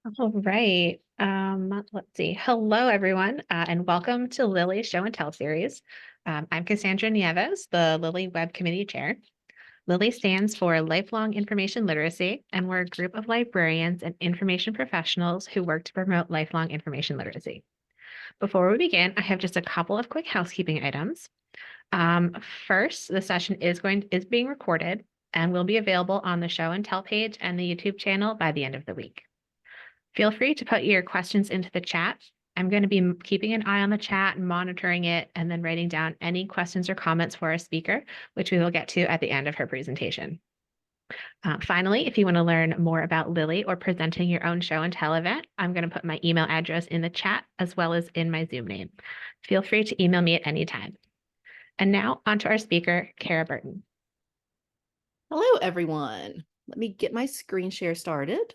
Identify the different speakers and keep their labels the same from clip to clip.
Speaker 1: All right. Let's see. Hello, everyone, and welcome to Lily's Show and Tell series. I'm Cassandra Nieves, the Lilly Web Committee Chair. Lilly stands for Lifelong Information Literacy, and we're a group of librarians and information professionals who work to promote lifelong information literacy. Before we begin, I have just a couple of quick housekeeping items. First, the session is being recorded and will be available on the Show and Tell page and the YouTube channel by the end of the week. Feel free to put your questions into the chat. I'm going to be keeping an eye on the chat and monitoring it, and then writing down any questions or comments for our speaker, which we will get to at the end of her presentation. Finally, if you want to learn more about Lilly or presenting your own show and tell event, I'm going to put my email address in the chat as well as in my Zoom name. Feel free to email me at any time. And now on to our speaker, Kara Burton.
Speaker 2: Hello, everyone. Let me get my screen share started.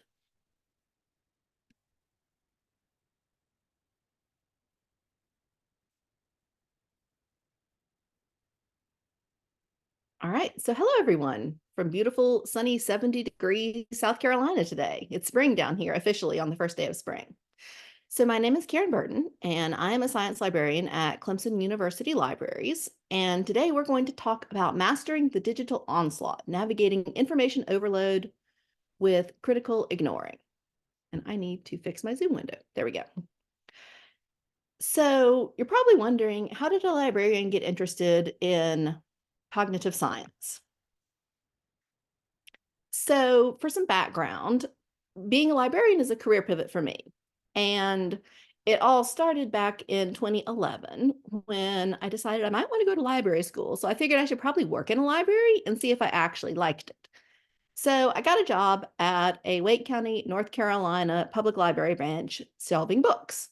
Speaker 2: All right, so hello, everyone, from beautiful, sunny 70-degree South Carolina today. It's spring down here officially on the first day of spring. So my name is Karen Burton, and I am a science librarian at Clemson University Libraries. And today we're going to talk about mastering the digital onslaught, navigating information overload with critical ignoring. And I need to fix my Zoom window. There we go. So you're probably wondering, how did a librarian get interested in cognitive science? So for some background, being a librarian is a career pivot for me. And it all started back in 2011 when I decided I might want to go to library school. So I figured I should probably work in a library and see if I actually liked it. So I got a job at a Wake County, North Carolina public library branch shelving books.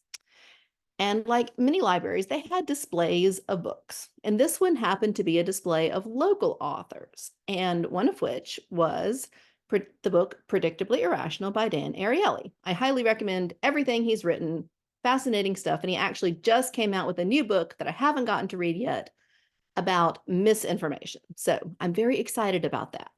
Speaker 2: And like many libraries, they had displays of books. And this one happened to be a display of local authors, and one of which was the book Predictably Irrational by Dan Ariely. I highly recommend everything he's written, fascinating stuff. And he actually just came out with a new book that I haven't gotten to read yet about misinformation. So I'm very excited about that.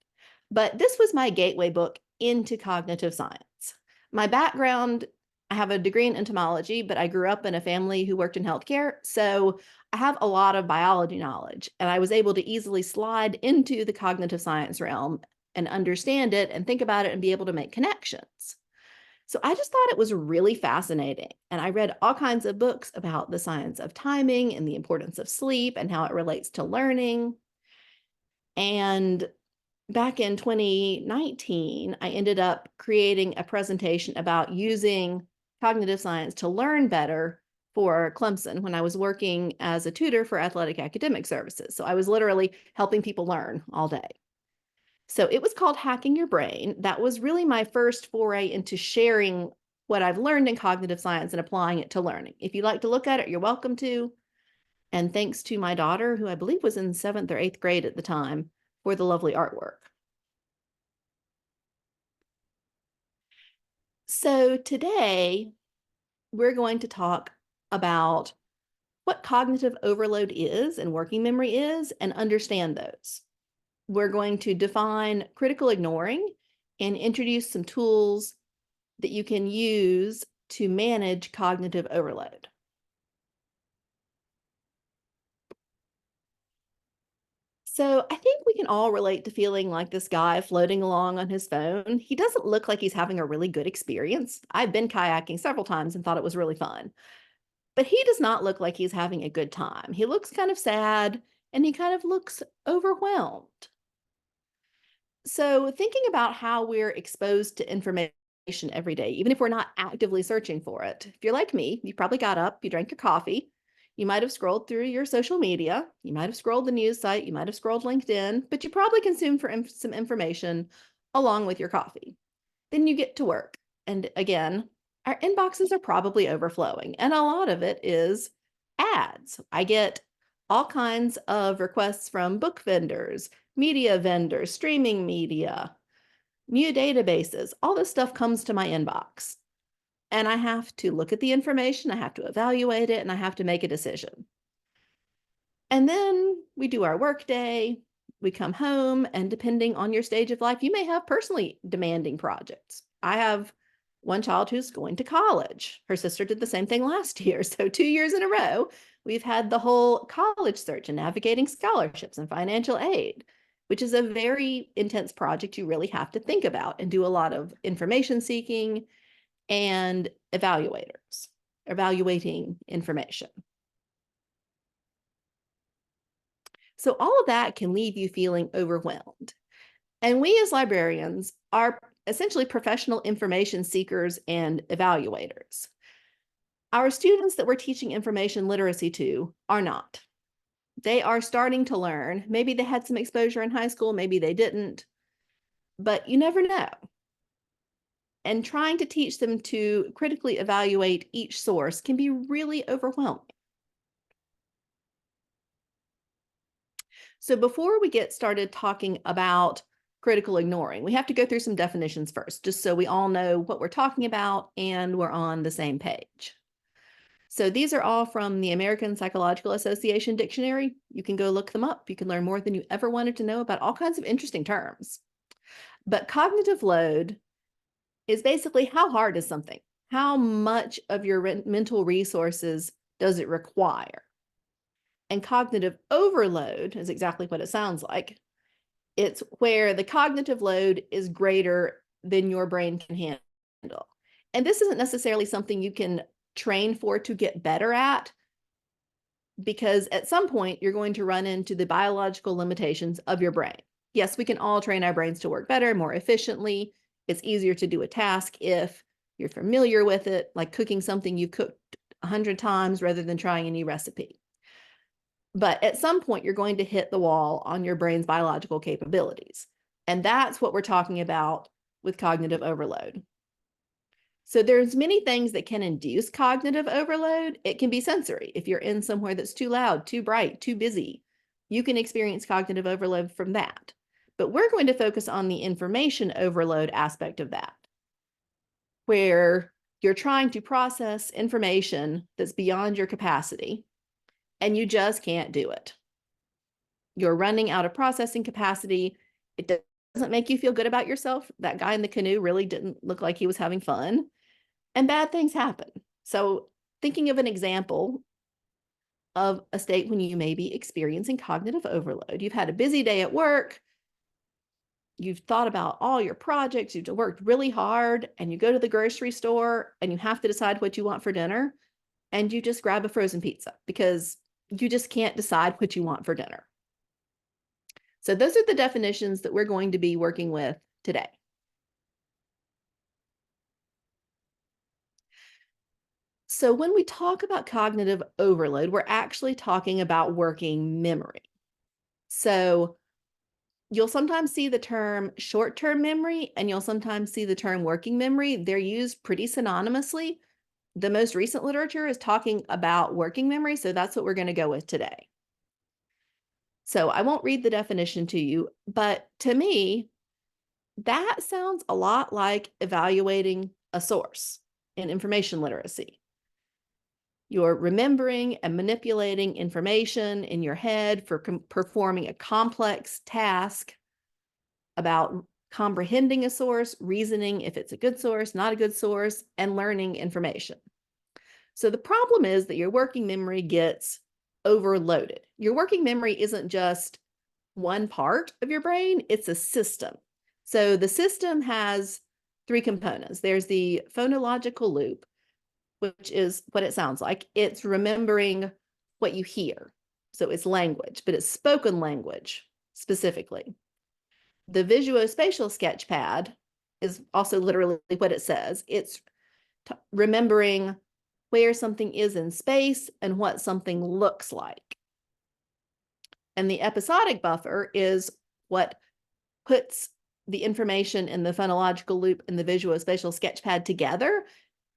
Speaker 2: But this was my gateway book into cognitive science. My background, I have a degree in entomology, but I grew up in a family who worked in healthcare. So I have a lot of biology knowledge, and I was able to easily slide into the cognitive science realm and understand it and think about it and be able to make connections. So I just thought it was really fascinating. And I read all kinds of books about the science of timing and the importance of sleep and how it relates to learning. And back in 2019, I ended up creating a presentation about using cognitive science to learn better for Clemson when I was working as a tutor for athletic academic services. So I was literally helping people learn all day. So it was called Hacking Your Brain. That was really my first foray into sharing what I've learned in cognitive science and applying it to learning. If you'd like to look at it, you're welcome to. And thanks to my daughter, who I believe was in 7th or 8th grade at the time, for the lovely artwork. So today, we're going to talk about what cognitive overload is and working memory is, and understand those. We're going to define critical ignoring and introduce some tools that you can use to manage cognitive overload. So I think we can all relate to feeling like this guy floating along on his phone. He doesn't look like he's having a really good experience. I've been kayaking several times and thought it was really fun. But he does not look like he's having a good time. He looks kind of sad, and he kind of looks overwhelmed. So thinking about how we're exposed to information every day, even if we're not actively searching for it. If you're like me, you probably got up, you drank your coffee, you might have scrolled through your social media, you might have scrolled the news site, you might have scrolled LinkedIn, but you probably consumed some information along with your coffee. Then you get to work. And again, our inboxes are probably overflowing, and a lot of it is ads. I get all kinds of requests from book vendors, media vendors, streaming media, new databases. All this stuff comes to my inbox. And I have to look at the information, I have to evaluate it, and I have to make a decision. And then we do our work day, we come home, and depending on your stage of life, you may have personally demanding projects. I have one child who's going to college. Her sister did the same thing last year. So 2 years in a row, we've had the whole college search and navigating scholarships and financial aid, which is a very intense project you really have to think about and do a lot of information seeking and evaluating information. So all of that can leave you feeling overwhelmed. And we as librarians are essentially professional information seekers and evaluators. Our students that we're teaching information literacy to are not. They are starting to learn. Maybe they had some exposure in high school, maybe they didn't, but you never know. And trying to teach them to critically evaluate each source can be really overwhelming. So before we get started talking about critical ignoring, we have to go through some definitions first, just so we all know what we're talking about and we're on the same page. So these are all from the American Psychological Association Dictionary. You can go look them up. You can learn more than you ever wanted to know about all kinds of interesting terms. But cognitive load is basically how hard is something? How much of your mental resources does it require? And cognitive overload is exactly what it sounds like. It's where the cognitive load is greater than your brain can handle. And this isn't necessarily something you can train for to get better at, because at some point you're going to run into the biological limitations of your brain. Yes, we can all train our brains to work better, more efficiently. It's easier to do a task if you're familiar with it, like cooking something you've cooked 100 times rather than trying a new recipe. But at some point, you're going to hit the wall on your brain's biological capabilities. And that's what we're talking about with cognitive overload. So there's many things that can induce cognitive overload. It can be sensory. If you're in somewhere that's too loud, too bright, too busy, you can experience cognitive overload from that. But we're going to focus on the information overload aspect of that, where you're trying to process information that's beyond your capacity, and you just can't do it. You're running out of processing capacity. It doesn't make you feel good about yourself. That guy in the canoe really didn't look like he was having fun, and bad things happen. So thinking of an example of a state when you may be experiencing cognitive overload. You've had a busy day at work. You've thought about all your projects. You've worked really hard, and you go to the grocery store and you have to decide what you want for dinner, and you just grab a frozen pizza because you just can't decide what you want for dinner. So those are the definitions that we're going to be working with today. So when we talk about cognitive overload, we're actually talking about working memory. So you'll sometimes see the term short-term memory, and you'll sometimes see the term working memory. They're used pretty synonymously. The most recent literature is talking about working memory, so that's what we're going to go with today. So I won't read the definition to you, but to me, that sounds a lot like evaluating a source in information literacy. You're remembering and manipulating information in your head for performing a complex task about comprehending a source, reasoning if it's a good source, not a good source, and learning information. So the problem is that your working memory gets overloaded. Your working memory isn't just one part of your brain, it's a system. So the system has three components. There's the phonological loop, which is what it sounds like. It's remembering what you hear. So it's language, but it's spoken language specifically. The visuospatial sketchpad is also literally what it says. It's remembering where something is in space and what something looks like. And the episodic buffer is what puts the information in the phonological loop and the visuospatial sketchpad together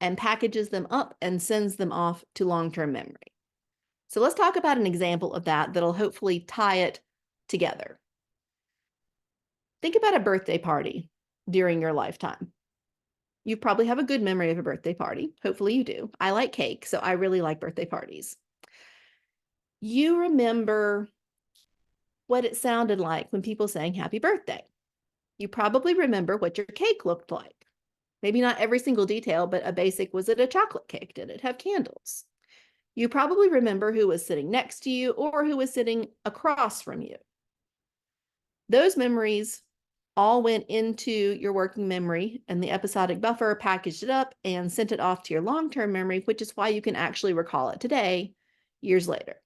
Speaker 2: and packages them up and sends them off to long-term memory. So let's talk about an example of that that'll hopefully tie it together. Think about a birthday party during your lifetime. You probably have a good memory of a birthday party. Hopefully you do. I like cake, so I really like birthday parties. You remember what it sounded like when people sang happy birthday. You probably remember what your cake looked like. Maybe not every single detail, but a basic, was it a chocolate cake? Did it have candles? You probably remember who was sitting next to you or who was sitting across from you. Those memories all went into your working memory, and the episodic buffer packaged it up and sent it off to your long-term memory, which is why you can actually recall it today, years later.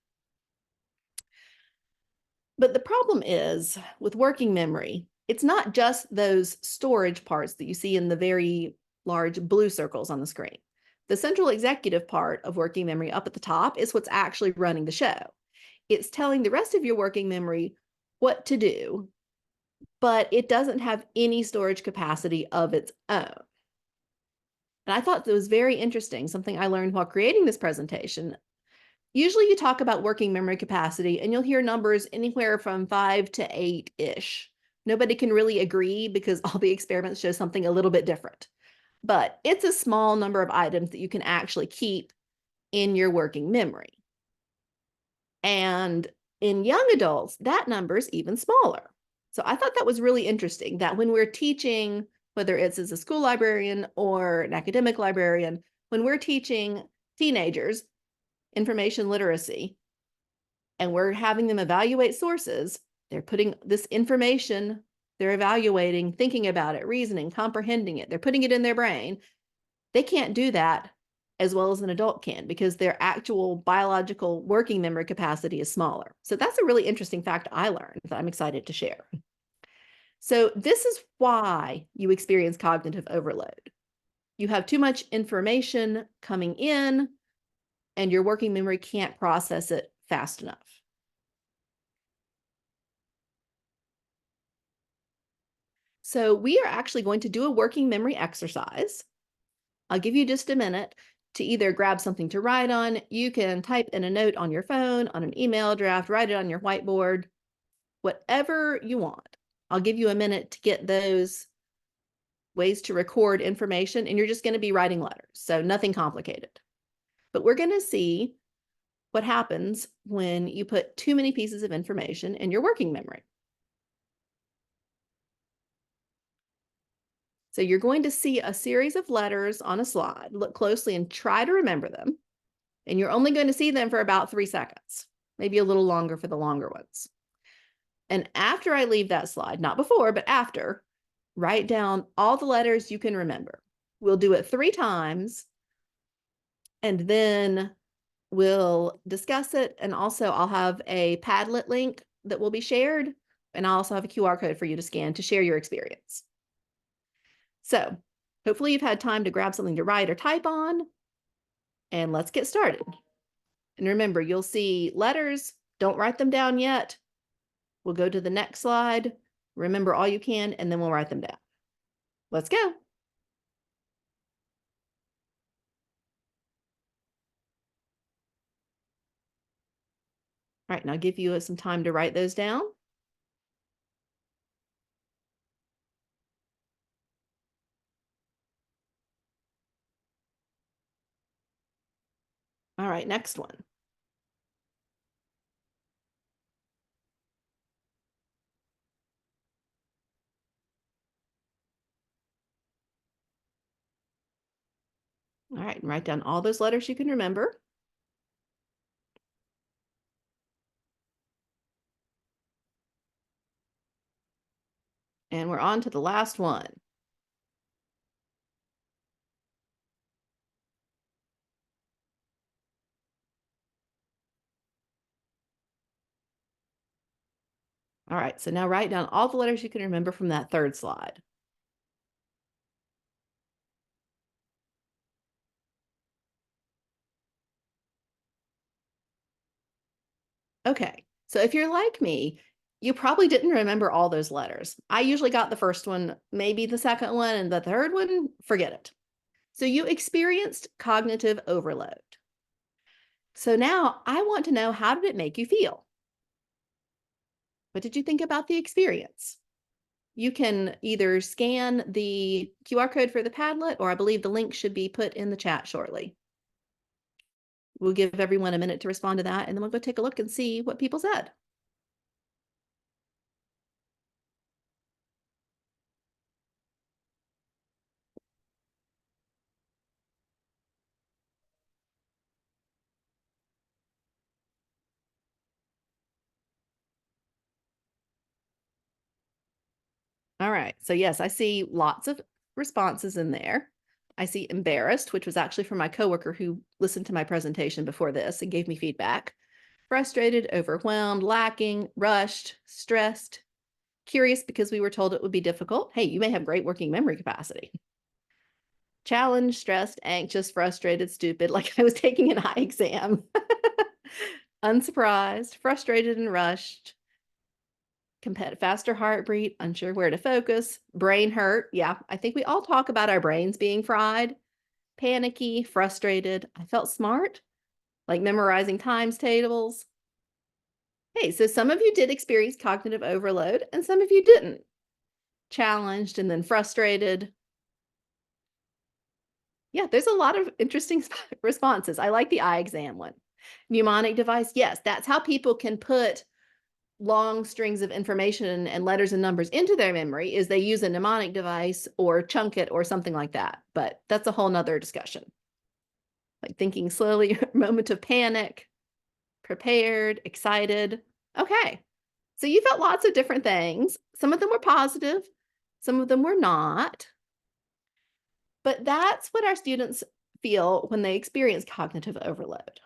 Speaker 2: But the problem is with working memory, it's not just those storage parts that you see in the very large blue circles on the screen. The central executive part of working memory up at the top is what's actually running the show. It's telling the rest of your working memory what to do, but it doesn't have any storage capacity of its own. And I thought that was very interesting, something I learned while creating this presentation. Usually you talk about working memory capacity and you'll hear numbers anywhere from 5 to 8-ish. Nobody can really agree because all the experiments show something a little bit different. But it's a small number of items that you can actually keep in your working memory. And in young adults, that number is even smaller. So I thought that was really interesting that when we're teaching, whether it's as a school librarian or an academic librarian, when we're teaching teenagers information literacy and we're having them evaluate sources, they're putting this information, they're evaluating, thinking about it, reasoning, comprehending it, they're putting it in their brain. They can't do that as well as an adult can because their actual biological working memory capacity is smaller. So that's a really interesting fact I learned that I'm excited to share. So this is why you experience cognitive overload. You have too much information coming in and your working memory can't process it fast enough. So we are actually going to do a working memory exercise. I'll give you just a minute to either grab something to write on. You can type in a note on your phone, on an email draft, write it on your whiteboard, whatever you want. I'll give you a minute to get those ways to record information, and you're just going to be writing letters, so nothing complicated. But we're going to see what happens when you put too many pieces of information in your working memory. So you're going to see a series of letters on a slide. Look closely and try to remember them. And you're only going to see them for about 3 seconds, maybe a little longer for the longer ones. And after I leave that slide, not before, but after, write down all the letters you can remember. We'll do it 3 times, and then we'll discuss it. And also I'll have a Padlet link that will be shared. And I'll also have a QR code for you to scan to share your experience. So hopefully you've had time to grab something to write or type on, and let's get started. And remember, you'll see letters. Don't write them down yet. We'll go to the next slide. Remember all you can, and then we'll write them down. Let's go. All right, and I'll give you some time to write those down. All right, next one. All right, and write down all those letters you can remember. And we're on to the last one. All right, so now write down all the letters you can remember from that third slide. Okay, so if you're like me, you probably didn't remember all those letters. I usually got the first one, maybe the second one, and the third one, forget it. So you experienced cognitive overload. So now I want to know, how did it make you feel? What did you think about the experience? You can either scan the QR code for the Padlet, or I believe the link should be put in the chat shortly. We'll give everyone a minute to respond to that, and then we'll go take a look and see what people said. All right. So yes, I see lots of responses in there. I see embarrassed, which was actually from my coworker who listened to my presentation before this and gave me feedback. Frustrated, overwhelmed, lacking, rushed, stressed, curious because we were told it would be difficult. Hey, you may have great working memory capacity. Challenged, stressed, anxious, frustrated, stupid, like I was taking an eye exam. Unsurprised, frustrated and rushed, faster heartbeat, unsure where to focus, brain hurt. Yeah, I think we all talk about our brains being fried. Panicky, frustrated. I felt smart, like memorizing times tables. Hey, so some of you did experience cognitive overload and some of you didn't. Challenged and then frustrated. Yeah, there's a lot of interesting responses. I like the eye exam one. Mnemonic device. Yes, that's how people can put long strings of information and letters and numbers into their memory is they use a mnemonic device or chunk it or something like that. But that's a whole nother discussion. Like thinking slowly, moment of panic, prepared, excited. Okay. So you felt lots of different things. Some of them were positive, some of them were not. But that's what our students feel when they experience cognitive overload.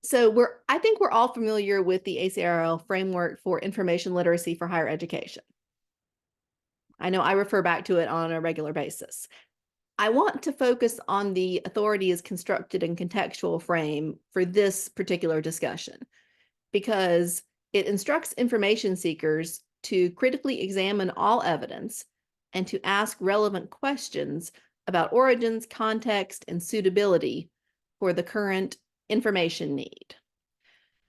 Speaker 2: So I think we're all familiar with the ACRL framework for information literacy for higher education. I know I refer back to it on a regular basis. I want to focus on the authority as constructed and contextual frame for this particular discussion because it instructs information seekers to critically examine all evidence and to ask relevant questions about origins, context, and suitability for the current information need.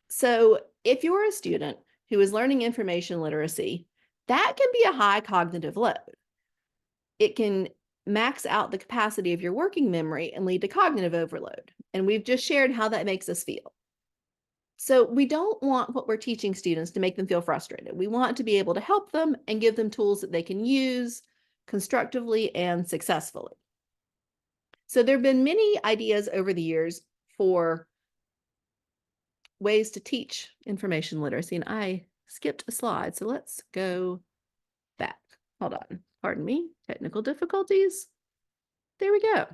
Speaker 2: So if you're a student who is learning information literacy, that can be a high cognitive load. It can max out the capacity of your working memory and lead to cognitive overload. And we've just shared how that makes us feel. So we don't want what we're teaching students to make them feel frustrated. We want to be able to help them and give them tools that they can use constructively and successfully. So there have been many ideas over the years for ways to teach information literacy, and I skipped a slide, so let's go back. Hold on, pardon me, technical difficulties. There we go.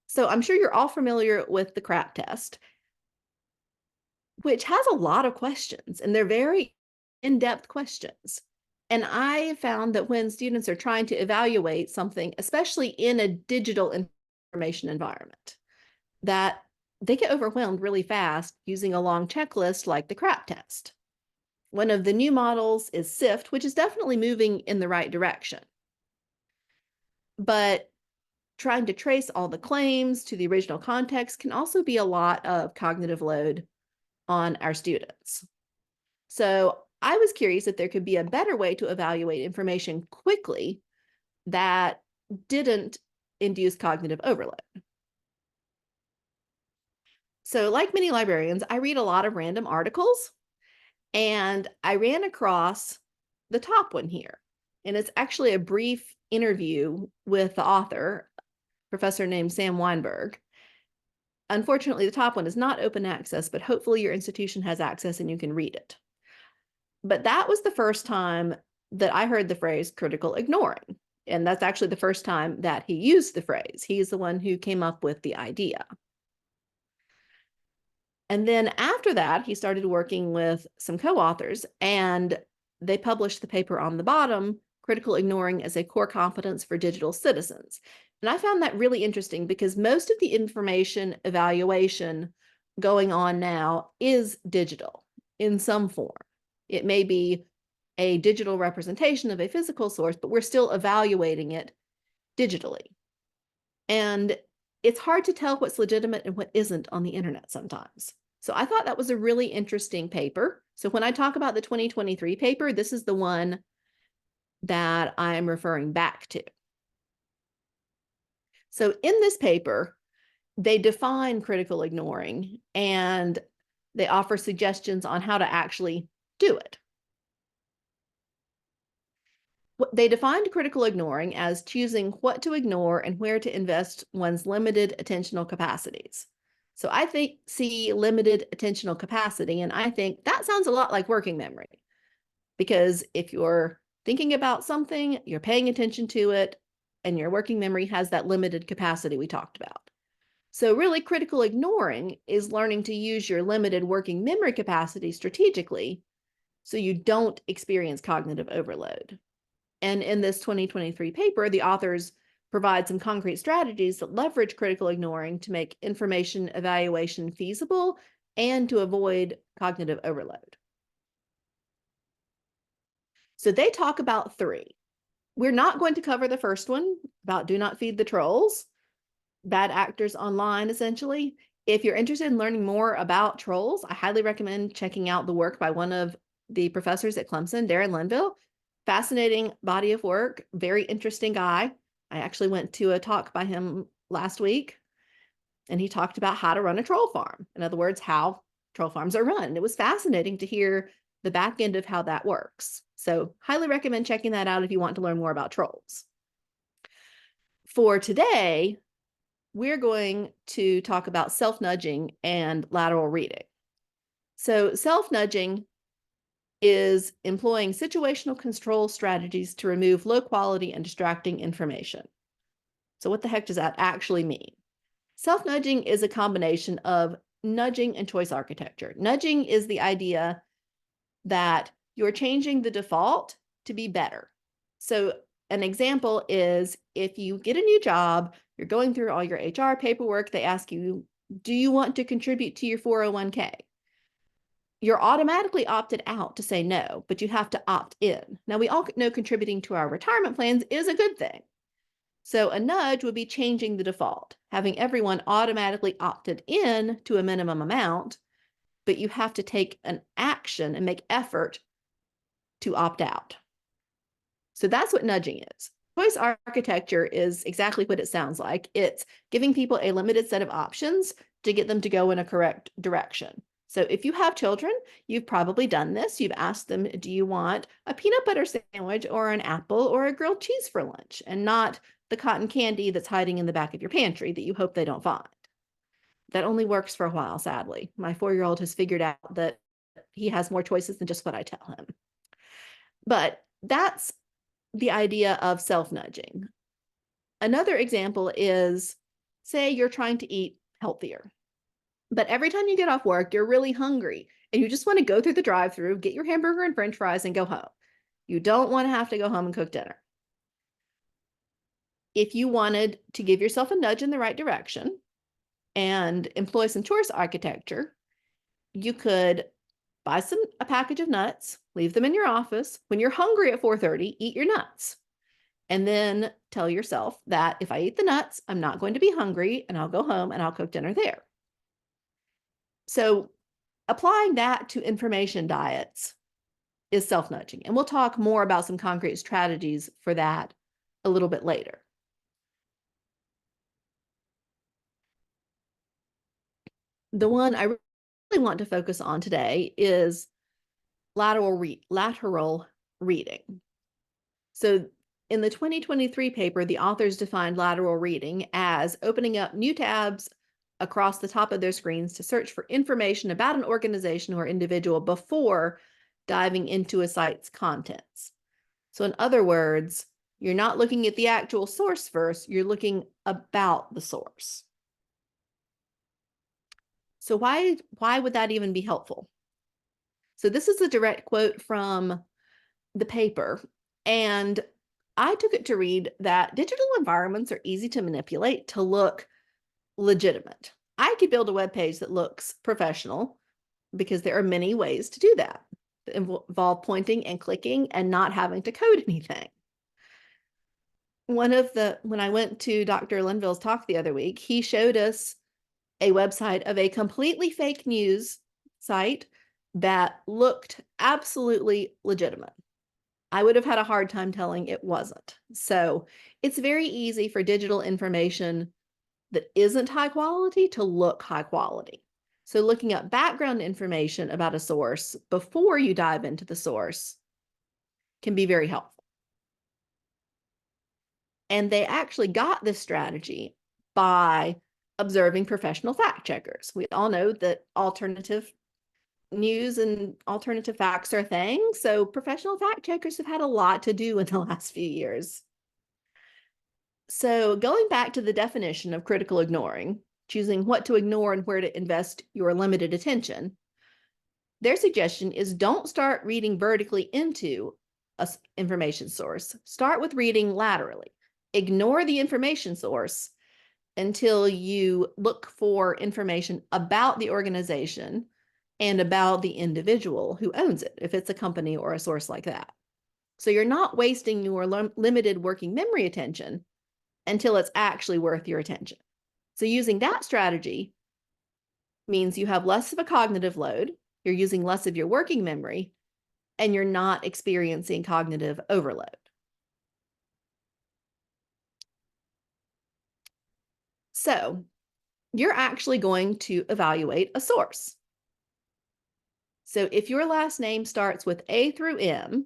Speaker 2: So I'm sure you're all familiar with the CRAP test, which has a lot of questions, and they're very in-depth questions. And I found that when students are trying to evaluate something, especially in a digital information environment, that they get overwhelmed really fast using a long checklist like the CRAP test. One of the new models is sift, which is definitely moving in the right direction. But trying to trace all the claims to the original context can also be a lot of cognitive load on our students. So I was curious if there could be a better way to evaluate information quickly that didn't induce cognitive overload. So like many librarians, I read a lot of random articles, and I ran across the top one here. And it's actually a brief interview with the author, professor named Sam Wineburg. Unfortunately, the top one is not open access, but hopefully your institution has access and you can read it. But that was the first time that I heard the phrase critical ignoring. And that's actually the first time that he used the phrase. He's the one who came up with the idea. And then after that, he started working with some co-authors, and they published the paper on the bottom, Critical Ignoring as a Core Competence for Digital Citizens. And I found that really interesting because most of the information evaluation going on now is digital in some form. It may be a digital representation of a physical source, but we're still evaluating it digitally. And it's hard to tell what's legitimate and what isn't on the internet sometimes. So I thought that was a really interesting paper. So when I talk about the 2023 paper, this is the one that I'm referring back to. So in this paper, they define critical ignoring and they offer suggestions on how to actually do it. They defined critical ignoring as choosing what to ignore and where to invest one's limited attentional capacities. So I see limited attentional capacity, and I think that sounds a lot like working memory, because if you're thinking about something, you're paying attention to it, and your working memory has that limited capacity we talked about. So really, critical ignoring is learning to use your limited working memory capacity strategically so you don't experience cognitive overload. And in this 2023 paper, the authors provide some concrete strategies that leverage critical ignoring to make information evaluation feasible and to avoid cognitive overload. So they talk about three. We're not going to cover the first one about do not feed the trolls, bad actors online, essentially. If you're interested in learning more about trolls, I highly recommend checking out the work by one of the professors at Clemson, Darren Linville. Fascinating body of work, very interesting guy. I actually went to a talk by him last week, and he talked about how to run a troll farm. In other words, how troll farms are run. It was fascinating to hear the back end of how that works. So highly recommend checking that out if you want to learn more about trolls. For today, we're going to talk about self-nudging and lateral reading. So self-nudging is employing situational control strategies to remove low quality and distracting information. So what the heck does that actually mean? Self-nudging is a combination of nudging and choice architecture. Nudging is the idea that you're changing the default to be better. So an example is if you get a new job, you're going through all your HR paperwork, they ask you, do you want to contribute to your 401k? You're automatically opted out to say no, but you have to opt in. Now, we all know contributing to our retirement plans is a good thing. So a nudge would be changing the default, having everyone automatically opted in to a minimum amount, but you have to take an action and make effort to opt out. So that's what nudging is. Choice architecture is exactly what it sounds like. It's giving people a limited set of options to get them to go in a correct direction. So if you have children, you've probably done this. You've asked them, do you want a peanut butter sandwich or an apple or a grilled cheese for lunch, and not the cotton candy that's hiding in the back of your pantry that you hope they don't find. That only works for a while, sadly. My 4-year-old has figured out that he has more choices than just what I tell him. But that's the idea of self-nudging. Another example is, say you're trying to eat healthier, but every time you get off work, you're really hungry and you just want to go through the drive-thru, get your hamburger and french fries and go home. You don't want to have to go home and cook dinner. If you wanted to give yourself a nudge in the right direction and employ some choice architecture, you could buy a package of nuts, leave them in your office. When you're hungry at 4:30, eat your nuts. And then tell yourself that if I eat the nuts, I'm not going to be hungry, and I'll go home and I'll cook dinner there. So applying that to information diets is self-nudging. And we'll talk more about some concrete strategies for that a little bit later. The one I really want to focus on today is lateral reading. So in the 2023 paper, the authors defined lateral reading as opening up new tabs across the top of their screens to search for information about an organization or individual before diving into a site's contents. So in other words, you're not looking at the actual source first, you're looking about the source. So why would that even be helpful? So this is a direct quote from the paper, and I took it to read that digital environments are easy to manipulate to look legitimate. I could build a web page that looks professional because there are many ways to do that involve pointing and clicking and not having to code anything. When I went to Dr. Linville's talk the other week, he showed us a website of a completely fake news site that looked absolutely legitimate. I would have had a hard time telling it wasn't. So it's very easy for digital information that isn't high quality to look high quality. So looking up background information about a source before you dive into the source can be very helpful. And they actually got this strategy by observing professional fact checkers. We all know that alternative news and alternative facts are a thing. So professional fact checkers have had a lot to do in the last few years. So going back to the definition of critical ignoring, choosing what to ignore and where to invest your limited attention, their suggestion is don't start reading vertically into an information source. Start with reading laterally. Ignore the information source until you look for information about the organization and about the individual who owns it, if it's a company or a source like that. So you're not wasting your limited working memory attention until it's actually worth your attention. So using that strategy means you have less of a cognitive load, you're using less of your working memory, and you're not experiencing cognitive overload. So you're actually going to evaluate a source. So if your last name starts with A through M,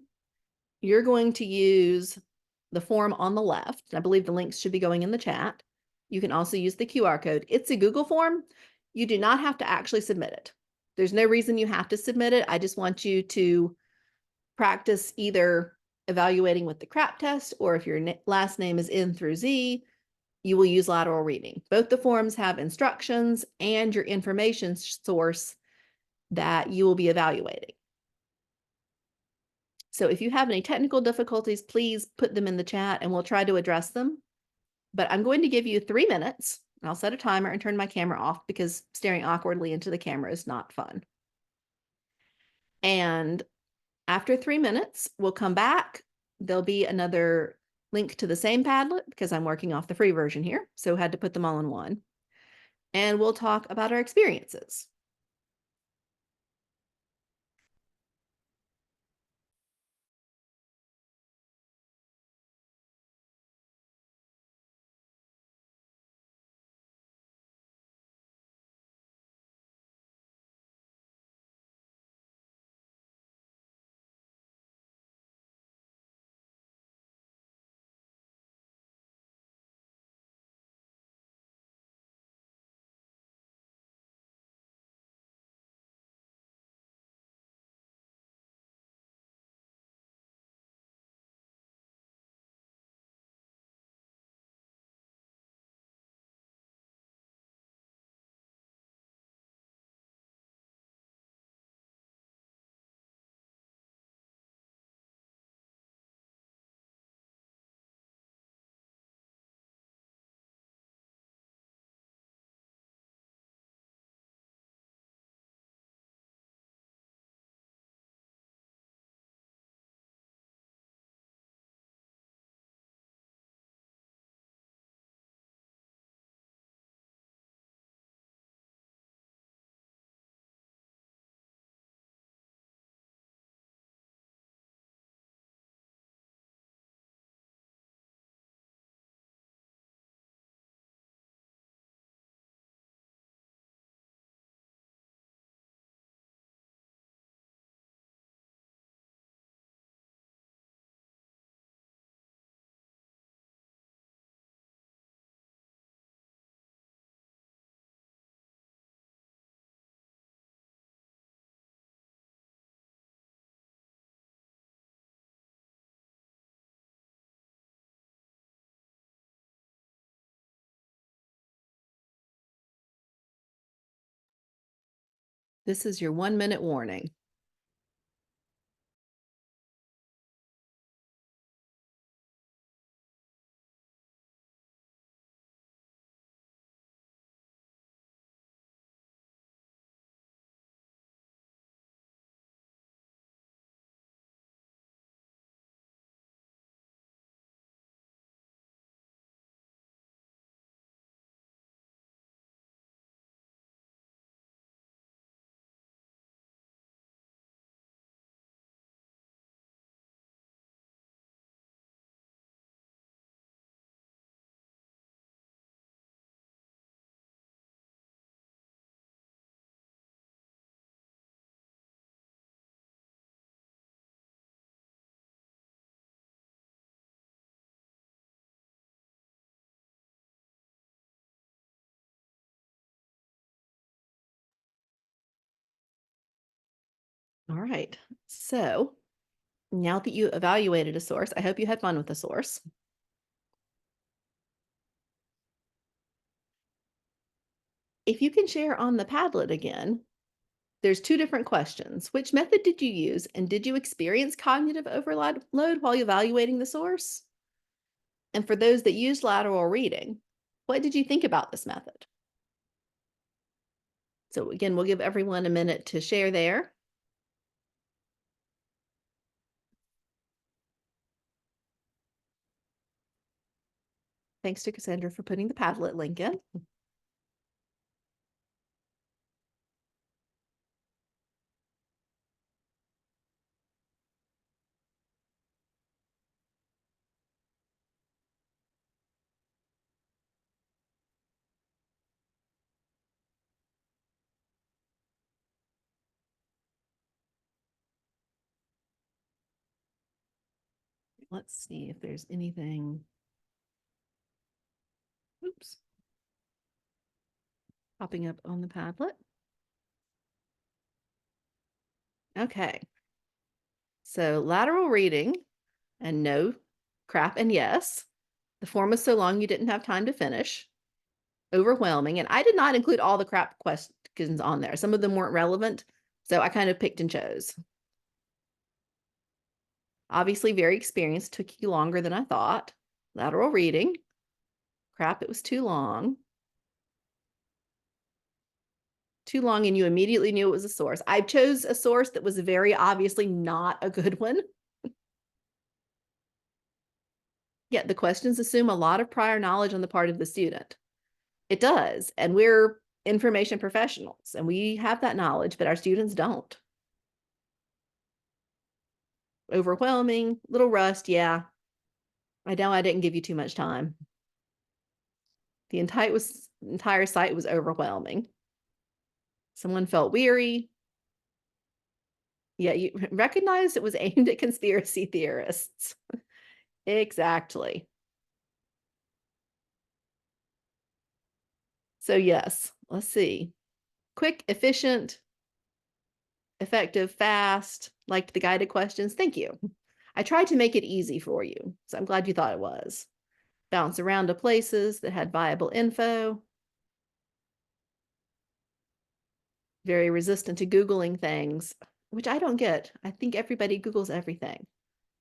Speaker 2: you're going to use the form on the left. I believe the links should be going in the chat. You can also use the QR code. It's a Google form. You do not have to actually submit it. There's no reason you have to submit it. I just want you to practice either evaluating with the CRAP test, or if your last name is N through Z, you will use lateral reading. Both the forms have instructions and your information source that you will be evaluating. So if you have any technical difficulties, please put them in the chat and we'll try to address them. But I'm going to give you 3 minutes. I'll set a timer and turn my camera off because staring awkwardly into the camera is not fun. And after 3 minutes, we'll come back. There'll be another link to the same Padlet because I'm working off the free version here. So had to put them all in one. And we'll talk about our experiences. This is your 1-minute warning. All right. So now that you evaluated a source, I hope you had fun with the source. If you can share on the Padlet again, there's two different questions. Which method did you use, and did you experience cognitive overload while evaluating the source? And for those that used lateral reading, what did you think about this method? So again, we'll give everyone a minute to share there. Thanks to Cassandra for putting the Padlet link in. Let's see if there's anything. Oops. Popping up on the Padlet. Okay. So lateral reading and no, crap, and yes. The form was so long you didn't have time to finish. Overwhelming. And I did not include all the crap questions on there. Some of them weren't relevant. So I kind of picked and chose. Obviously, very experienced. Took you longer than I thought. Lateral reading. Crap, it was too long. Too long, and you immediately knew it was a source. I chose a source that was very obviously not a good one. Yet the questions assume a lot of prior knowledge on the part of the student. It does, and we're information professionals, and we have that knowledge, but our students don't. Overwhelming, little rust, yeah. I know I didn't give you too much time. The entire site was overwhelming. Someone felt weary. Yeah, you recognized it was aimed at conspiracy theorists. Exactly. So yes, let's see. Quick, efficient, effective, fast, liked the guided questions. Thank you. I tried to make it easy for you, so I'm glad you thought it was. Bounce around to places that had viable info. Very resistant to Googling things, which I don't get. I think everybody Googles everything.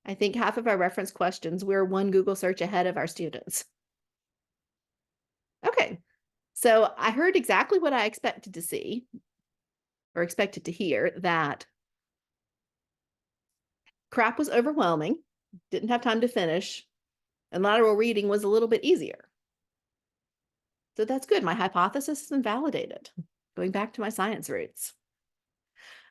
Speaker 2: I think half of our reference questions, we're one Google search ahead of our students. Okay, so I heard exactly what I expected to see or expected to hear, that crap was overwhelming, didn't have time to finish, and lateral reading was a little bit easier. So that's good. My hypothesis has been validated. Going back to my science roots.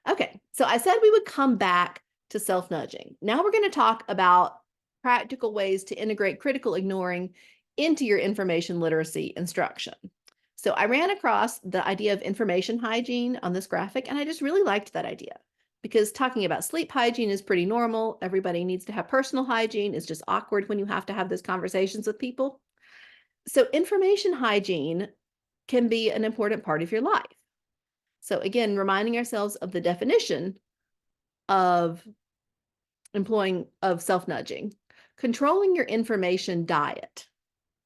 Speaker 2: Okay, so I said we would come back to self-nudging. Now we're going to talk about practical ways to integrate critical ignoring into your information literacy instruction. So I ran across the idea of information hygiene on this graphic, and I just really liked that idea, because talking about sleep hygiene is pretty normal. Everybody needs to have personal hygiene. It's just awkward when you have to have those conversations with people. So information hygiene can be an important part of your life. So again, reminding ourselves of the definition of self-nudging. Controlling your information diet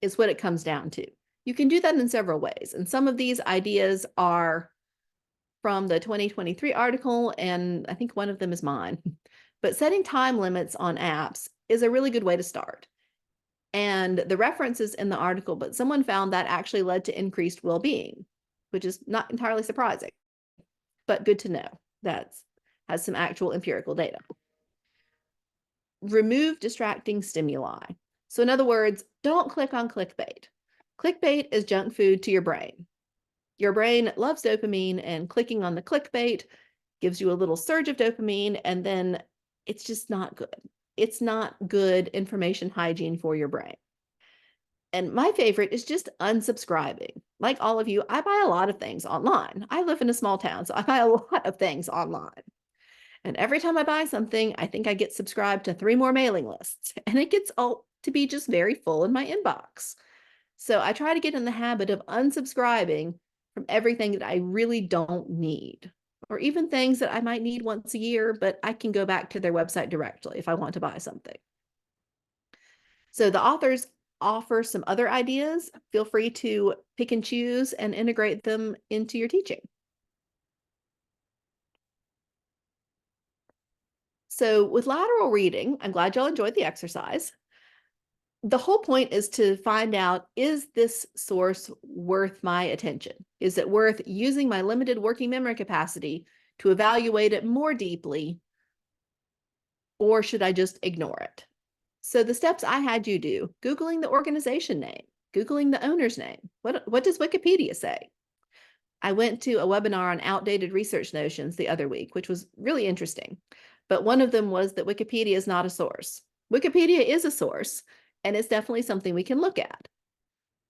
Speaker 2: is what it comes down to. You can do that in several ways. And some of these ideas are from the 2023 article, and I think one of them is mine. But setting time limits on apps is a really good way to start. And the reference is in the article, but someone found that actually led to increased well-being, which is not entirely surprising, but good to know. That has some actual empirical data. Remove distracting stimuli. So in other words, don't click on clickbait. Clickbait is junk food to your brain. Your brain loves dopamine, and clicking on the clickbait gives you a little surge of dopamine, and then it's just not good. It's not good information hygiene for your brain. And my favorite is just unsubscribing. Like all of you, I buy a lot of things online. I live in a small town, so I buy a lot of things online. And every time I buy something, I think I get subscribed to 3 more mailing lists, and it gets all to be just very full in my inbox. So I try to get in the habit of unsubscribing from everything that I really don't need. or even things that I might need once a year, but I can go back to their website directly if I want to buy something. So the authors offer some other ideas. Feel free to pick and choose and integrate them into your teaching. So with lateral reading, I'm glad y'all enjoyed the exercise. The whole point is to find out, is this source worth my attention? Is it worth using my limited working memory capacity to evaluate it more deeply, or should I just ignore it? So the steps I had you do: Googling the organization name, Googling the owner's name. What does Wikipedia say? I went to a webinar on outdated research notions the other week, which was really interesting. But one of them was that Wikipedia is not a source. Wikipedia is a source, and it's definitely something we can look at.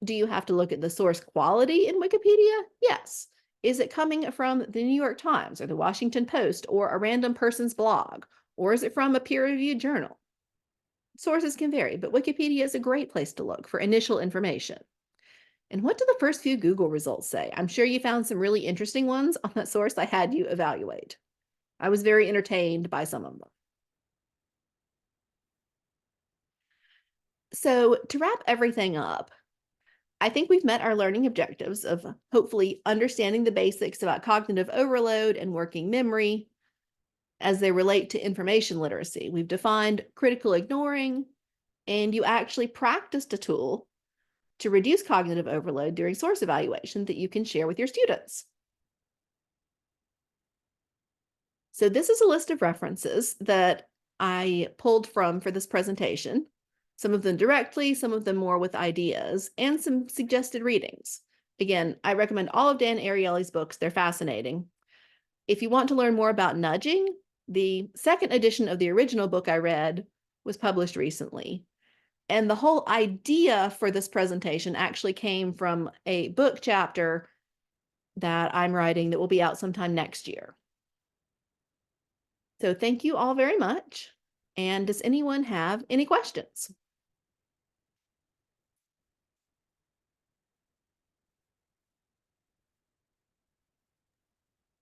Speaker 2: Do you have to look at the source quality in Wikipedia? Yes. Is it coming from the New York Times or the Washington Post or a random person's blog? Or is it from a peer-reviewed journal? Sources can vary, but Wikipedia is a great place to look for initial information. And what do the first few Google results say? I'm sure you found some really interesting ones on that source I had you evaluate. I was very entertained by some of them. So to wrap everything up, I think we've met our learning objectives of hopefully understanding the basics about cognitive overload and working memory as they relate to information literacy. We've defined critical ignoring, and you actually practiced a tool to reduce cognitive overload during source evaluation that you can share with your students. So this is a list of references that I pulled from for this presentation, some of them directly, some of them more with ideas, and some suggested readings. Again, I recommend all of Dan Ariely's books. They're fascinating. If you want to learn more about nudging, the second edition of the original book I read was published recently. And the whole idea for this presentation actually came from a book chapter that I'm writing that will be out sometime next year. So thank you all very much. And does anyone have any questions?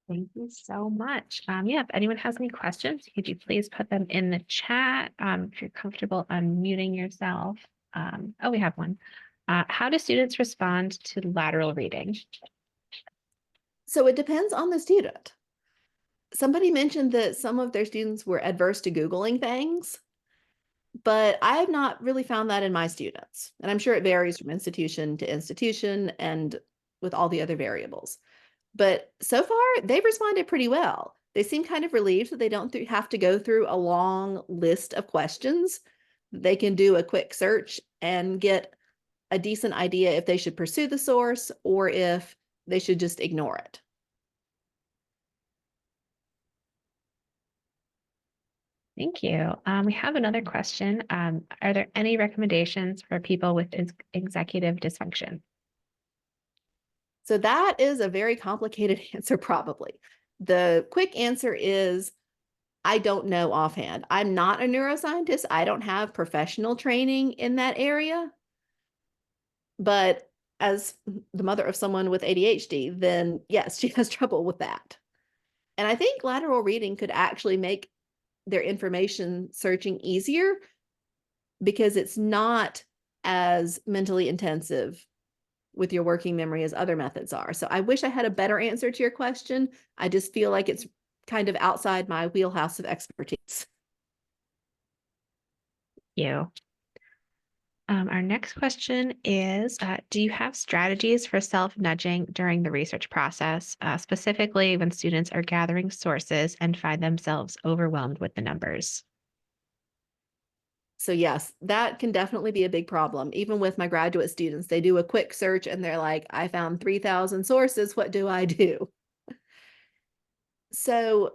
Speaker 1: Thank you so much. Yeah, if anyone has any questions, could you please put them in the chat? If you're comfortable unmuting yourself. Oh, we have one. How do students respond to lateral reading?
Speaker 2: So it depends on the student. Somebody mentioned that some of their students were adverse to Googling things, but I have not really found that in my students. And I'm sure it varies from institution to institution and with all the other variables. But so far, they've responded pretty well. They seem kind of relieved that they don't have to go through a long list of questions. They can do a quick search and get a decent idea if they should pursue the source or if they should just ignore it.
Speaker 1: Thank you. We have another question. Are there any recommendations for people with executive dysfunction?
Speaker 2: So that is a very complicated answer, probably. The quick answer is I don't know offhand. I'm not a neuroscientist. I don't have professional training in that area. But as the mother of someone with ADHD, then yes, she has trouble with that. And I think lateral reading could actually make their information searching easier because it's not as mentally intensive with your working memory as other methods are. So I wish I had a better answer to your question. I just feel like it's kind of outside my wheelhouse of expertise.
Speaker 1: Thank you. Our next question is, do you have strategies for self-nudging during the research process, specifically when students are gathering sources and find themselves overwhelmed with the numbers?
Speaker 2: So yes, that can definitely be a big problem. Even with my graduate students, they do a quick search and they're like, I found 3,000 sources. What do I do? So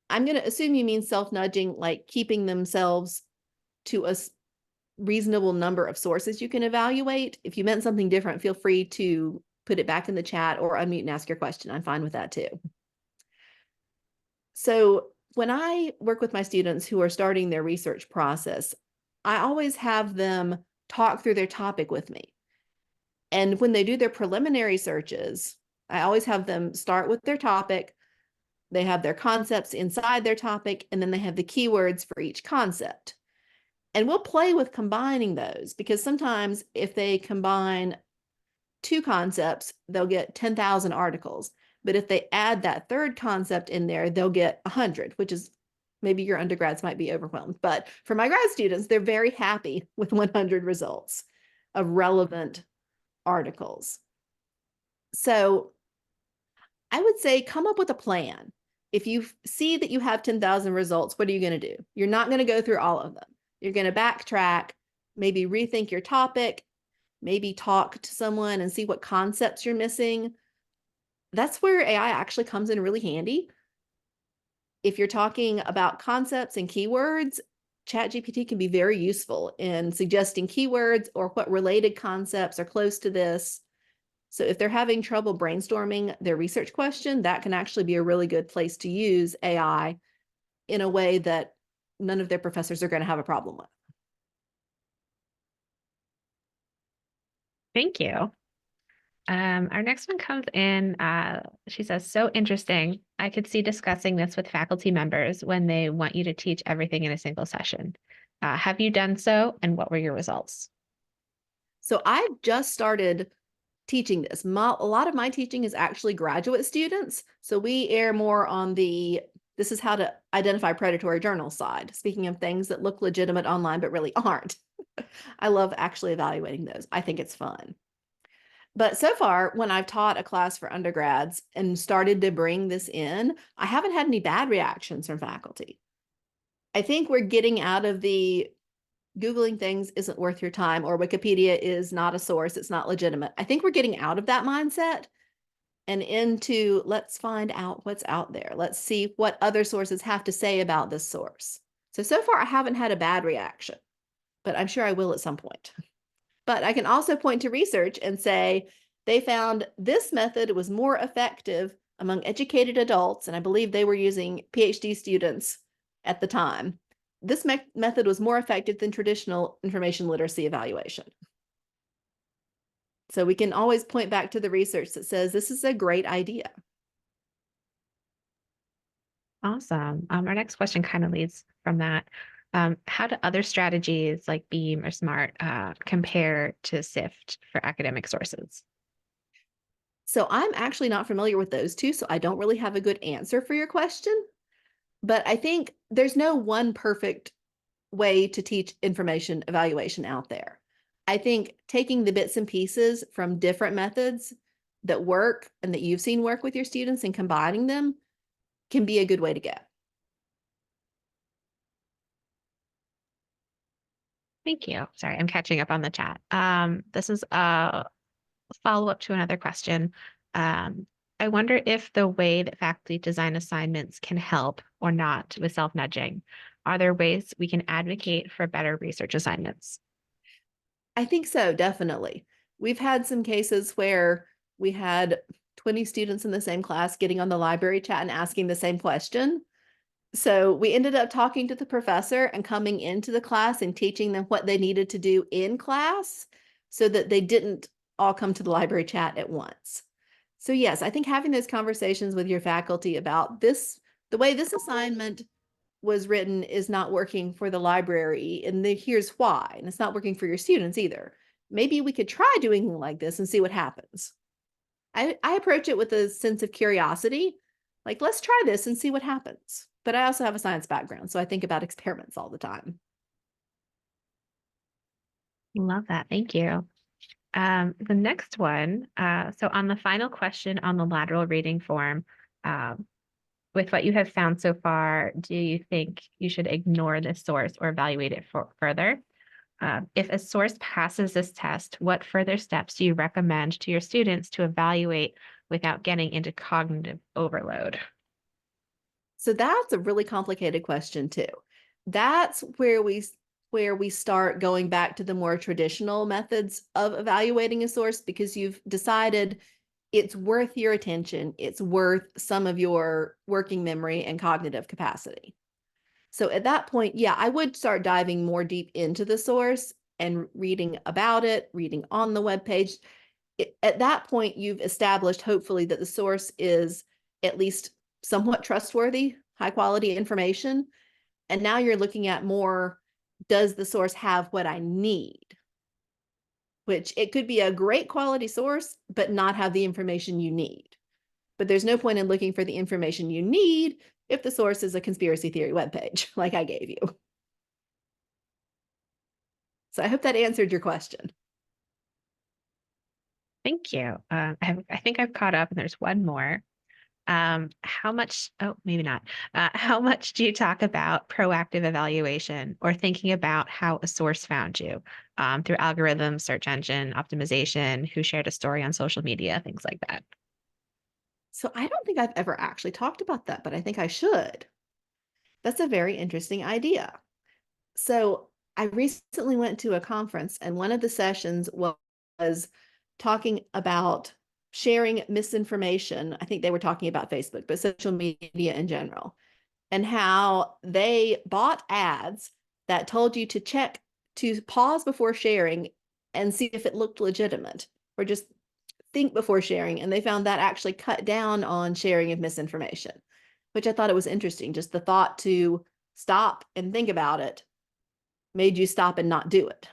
Speaker 2: I'm going to assume you mean self-nudging, like keeping themselves to a reasonable number of sources you can evaluate. If you meant something different, feel free to put it back in the chat or unmute and ask your question. I'm fine with that too. So when I work with my students who are starting their research process, I always have them talk through their topic with me. And when they do their preliminary searches, I always have them start with their topic, They have their concepts inside their topic, and then they have the keywords for each concept. And we'll play with combining those, because sometimes if they combine two concepts, they'll get 10,000 articles. But if they add that third concept in there, they'll get 100, which is, maybe your undergrads might be overwhelmed. But for my grad students, they're very happy with 100 results of relevant articles. So I would say come up with a plan. If you see that you have 10,000 results, what are you going to do? You're not going to go through all of them. You're going to backtrack, maybe rethink your topic, maybe talk to someone and see what concepts you're missing. That's where AI actually comes in really handy. If you're talking about concepts and keywords, ChatGPT can be very useful in suggesting keywords or what related concepts are close to this. So if they're having trouble brainstorming their research question, that can actually be a really good place to use AI in a way that none of their professors are going to have a problem with.
Speaker 1: Thank you. Our next one comes in. She says, so interesting. I could see discussing this with faculty members when they want you to teach everything in a single session. Have you done so, and what were your results?
Speaker 2: So I've just started teaching this. A lot of my teaching is actually graduate students. So we err more on this is how to identify predatory journal side. Speaking of things that look legitimate online, but really aren't. I love actually evaluating those. I think it's fun. But so far, when I've taught a class for undergrads and started to bring this in, I haven't had any bad reactions from faculty. I think we're getting out of the Googling things isn't worth your time, or Wikipedia is not a source, it's not legitimate. I think we're getting out of that mindset and into let's find out what's out there. Let's see what other sources have to say about this source. So far, I haven't had a bad reaction, but I'm sure I will at some point. But I can also point to research and say they found this method was more effective among educated adults, and I believe they were using PhD students at the time. This method was more effective than traditional information literacy evaluation. So we can always point back to the research that says this is a great idea.
Speaker 1: Awesome. Our next question kind of leads from that. How do other strategies like Beam or SMART compare to SIFT for academic sources?
Speaker 2: So I'm actually not familiar with those two, so I don't really have a good answer for your question. But I think there's no one perfect way to teach information evaluation out there. I think taking the bits and pieces from different methods that work and that you've seen work with your students and combining them can be a good way to go.
Speaker 1: Thank you. Sorry, I'm catching up on the chat. This is a follow-up to another question. I wonder if the way that faculty design assignments can help or not with self-nudging. Are there ways we can advocate for better research assignments?
Speaker 2: I think so, definitely. We've had some cases where we had 20 students in the same class getting on the library chat and asking the same question. So we ended up talking to the professor and coming into the class and teaching them what they needed to do in class so that they didn't all come to the library chat at once. So yes, I think having those conversations with your faculty about this, the way this assignment was written is not working for the library, and here's why, and it's not working for your students either. Maybe we could try doing like this and see what happens. I approach it with a sense of curiosity, like let's try this and see what happens. But I also have a science background, so I think about experiments all the time.
Speaker 1: Love that. Thank you. The next one, so on the final question on the lateral reading form, with what you have found so far, do you think you should ignore this source or evaluate it further? If a source passes this test, what further steps do you recommend to your students to evaluate without getting into cognitive overload?
Speaker 2: So that's a really complicated question too. That's where we start going back to the more traditional methods of evaluating a source, because you've decided it's worth your attention, it's worth some of your working memory and cognitive capacity. So at that point, yeah, I would start diving more deep into the source and reading about it, reading on the webpage. At that point, you've established, hopefully, that the source is at least somewhat trustworthy, high quality information. And now you're looking at more, does the source have what I need? Which it could be a great quality source, but not have the information you need. But there's no point in looking for the information you need if the source is a conspiracy theory webpage, like I gave you. So I hope that answered your question.
Speaker 1: Thank you. I think I've caught up and there's one more. How much, oh, maybe not. How much do you talk about proactive evaluation or thinking about how a source found you through algorithms, search engine optimization, who shared a story on social media, things like that?
Speaker 2: So I don't think I've ever actually talked about that, but I think I should. That's a very interesting idea. So I recently went to a conference, and one of the sessions was talking about sharing misinformation. I think they were talking about Facebook, but social media in general, and how they bought ads that told you to pause before sharing and see if it looked legitimate, or just think before sharing. And they found that actually cut down on sharing of misinformation, which I thought it was interesting. Just the thought to stop and think about it made you stop and not do it.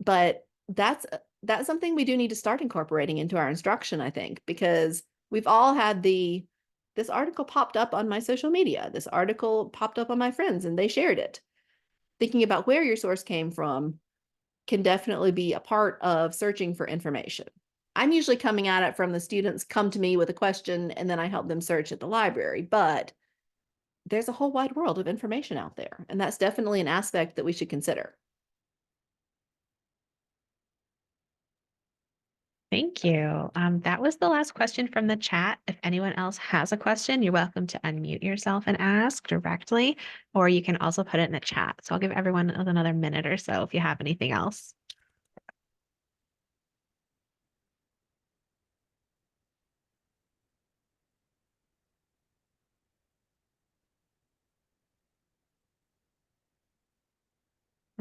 Speaker 2: But that's something we do need to start incorporating into our instruction, I think, because we've all had this article popped up on my social media. This article popped up on my friends and they shared it. Thinking about where your source came from can definitely be a part of searching for information. I'm usually coming at it from the students come to me with a question and then I help them search at the library, but there's a whole wide world of information out there. And that's definitely an aspect that we should consider.
Speaker 1: Thank you. That was the last question from the chat. If anyone else has a question, you're welcome to unmute yourself and ask directly, or you can also put it in the chat. So I'll give everyone another minute or so if you have anything else.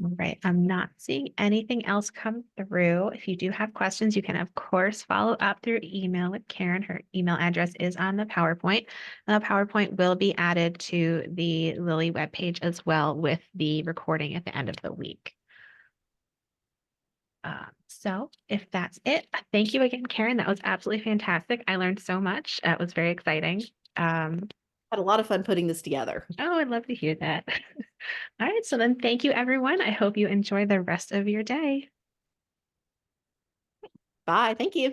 Speaker 1: All right, I'm not seeing anything else come through. If you do have questions, you can, of course, follow up through email with Karen. Her email address is on the PowerPoint. And the PowerPoint will be added to the Lily webpage as well with the recording at the end of the week. So if that's it, thank you again, Karen. That was absolutely fantastic. I learned so much. It was very exciting.
Speaker 2: Had a lot of fun putting this together.
Speaker 1: Oh, I'd love to hear that. All right, so then thank you, everyone. I hope you enjoy the rest of your day.
Speaker 2: Bye. Thank you.